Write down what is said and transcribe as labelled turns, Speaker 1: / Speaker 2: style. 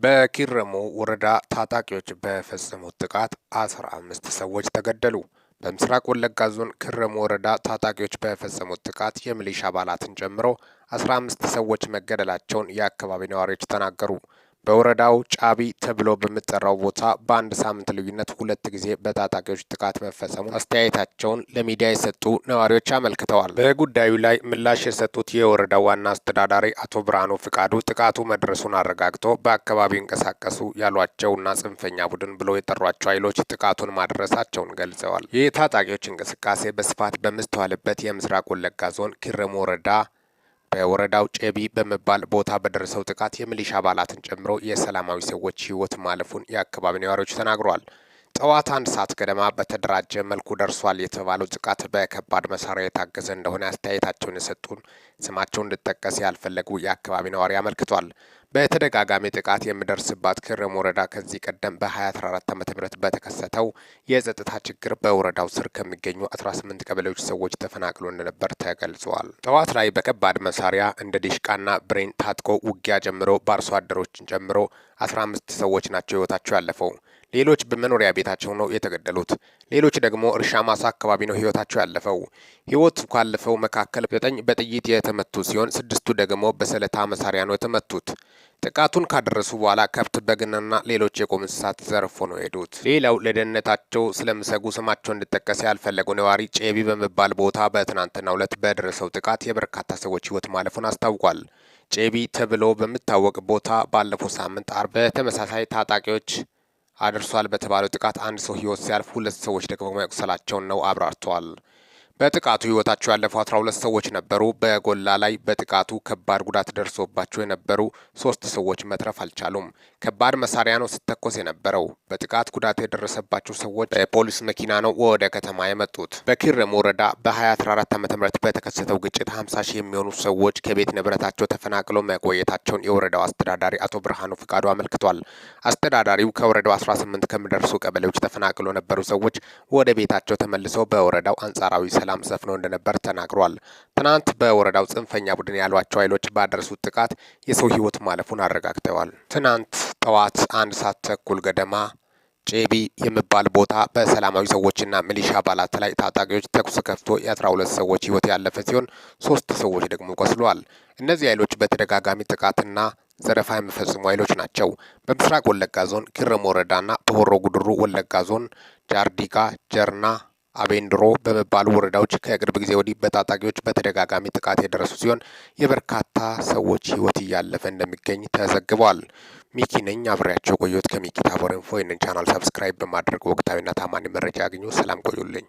Speaker 1: በኪረሙ ወረዳ ታጣቂዎች በፈጸሙት ጥቃት 15 ሰዎች ተገደሉ። በምስራቅ ወለጋ ዞን ኪረሙ ወረዳ ታጣቂዎች በፈጸሙት ጥቃት የሚሊሻ አባላትን ጨምሮ 15 ሰዎች መገደላቸውን የአካባቢ ነዋሪዎች ተናገሩ። በወረዳው ጫቢ ተብሎ በሚጠራው ቦታ በአንድ ሳምንት ልዩነት 2 ጊዜ በታጣቂዎች ጥቃት መፈጸሙ አስተያየታቸውን ለሚዲያ የሰጡ ነዋሪዎች አመልክተዋል። በጉዳዩ ላይ ምላሽ የሰጡት የወረዳው ዋና አስተዳዳሪ አቶ ብርሃኑ ፍቃዱ ጥቃቱ መድረሱን አረጋግጦ በአካባቢው ይንቀሳቀሱ ያሏቸውና ጽንፈኛ ቡድን ብሎ የጠሯቸው ኃይሎች ጥቃቱን ማድረሳቸውን ገልጸዋል። የታጣቂዎች እንቅስቃሴ በስፋት በሚስተዋልበት የምስራቅ ወለጋ ዞን ኪረሙ ወረዳ በወረዳው ጨቢ በመባል ቦታ በደረሰው ጥቃት የሚሊሻ አባላትን ጨምሮ የሰላማዊ ሰዎች ሕይወት ማለፉን የአካባቢ ነዋሪዎች ተናግረዋል። ጠዋት 1 ሰዓት ገደማ በተደራጀ መልኩ ደርሷል የተባለው ጥቃት በከባድ መሳሪያ የታገዘ እንደሆነ አስተያየታቸውን የሰጡን ስማቸው እንዲጠቀስ ያልፈለጉ የአካባቢ ነዋሪ አመልክቷል። በተደጋጋሚ ጥቃት የሚደርስባት ኪረሙ ወረዳ ከዚህ ቀደም በ2014 ዓ.ም በተከሰተው የጸጥታ ችግር በወረዳው ስር ከሚገኙ 18 ቀበሌዎች ሰዎች ተፈናቅሎ እንደነበር ተገልጿል። ጠዋት ላይ በከባድ መሳሪያ እንደ ዲሽቃና ብሬን ታጥቆ ውጊያ ጀምሮ በአርሶ አደሮችን ጨምሮ 15 ሰዎች ናቸው ህይወታቸው ያለፈው። ሌሎች በመኖሪያ ቤታቸው ነው የተገደሉት። ሌሎች ደግሞ እርሻ ማሳ አካባቢ ነው ህይወታቸው ያለፈው። ህይወቱ ካለፈው መካከል 9 በጥይት የተመቱ ሲሆን 6ቱ ደግሞ በሰለታ መሳሪያ ነው የተመቱት። ጥቃቱን ካደረሱ በኋላ ከብት፣ በግና ሌሎች የቁም እንስሳት ዘርፎ ነው የሄዱት። ሌላው ለደህንነታቸው ስለሚሰጉ ስማቸው እንዲጠቀስ ያልፈለጉ ነዋሪ ጨቢ በመባል ቦታ በትናንትናው ዕለት በደረሰው ጥቃት የበርካታ ሰዎች ህይወት ማለፉን አስታውቋል። ጨቢ ተብሎ በሚታወቅ ቦታ ባለፈው ሳምንት አርብ በተመሳሳይ ታጣቂዎች አድርሷል በተባለው ጥቃት 1 ሰው ህይወት ሲያልፍ 2 ሰዎች ደግሞ መቁሰላቸውን ነው አብራርተዋል። በጥቃቱ ህይወታቸው ያለፈው 12 ሰዎች ነበሩ። በጎላ ላይ በጥቃቱ ከባድ ጉዳት ደርሶባቸው የነበሩ 3 ሰዎች መትረፍ አልቻሉም። ከባድ መሳሪያ ነው ሲተኮስ የነበረው። በጥቃት ጉዳት የደረሰባቸው ሰዎች በፖሊስ መኪና ነው ወደ ከተማ የመጡት። በኪረሙ ወረዳ በ2014 ዓ.ም በተከሰተው ግጭት 50 ሺህ የሚሆኑ ሰዎች ከቤት ንብረታቸው ተፈናቅለው መቆየታቸውን የወረዳው አስተዳዳሪ አቶ ብርሃኑ ፍቃዱ አመልክቷል። አስተዳዳሪው ከወረዳው 18 ከሚደርሱ ቀበሌዎች ተፈናቅለው የነበሩ ሰዎች ወደ ቤታቸው ተመልሰው በወረዳው አንጻራዊ ሰላም ሰፍኖ እንደነበር ተናግሯል። ትናንት በወረዳው ጽንፈኛ ቡድን ያሏቸው ኃይሎች ባደረሱት ጥቃት የሰው ህይወት ማለፉን አረጋግጠዋል። ትናንት ጠዋት 1 ሰዓት ተኩል ገደማ ጨቢ የሚባል ቦታ በሰላማዊ ሰዎችና ሚሊሻ አባላት ላይ ታጣቂዎች ተኩስ ከፍቶ የ12 ሰዎች ህይወት ያለፈ ሲሆን 3 ሰዎች ደግሞ ቆስለዋል። እነዚህ ኃይሎች በተደጋጋሚ ጥቃትና ዘረፋ የሚፈጽሙ ኃይሎች ናቸው። በምስራቅ ወለጋ ዞን ኪረሙ ወረዳና በሆሮ ጉድሩ ወለጋ ዞን ጃርዲጋ፣ ጀርና አቤንድሮ በመባሉ ወረዳዎች ከቅርብ ጊዜ ወዲህ በታጣቂዎች በተደጋጋሚ ጥቃት የደረሱ ሲሆን የበርካታ ሰዎች ህይወት እያለፈ እንደሚገኝ ተዘግቧል። ሚኪ ነኝ አብሬያቸው ቆየሁት። ከሚኪ ታቦር ኢንፎ። ይህንን ቻናል ሰብስክራይብ በማድረግ ወቅታዊና ታማኝ መረጃ ያገኙ። ሰላም ቆዩልኝ።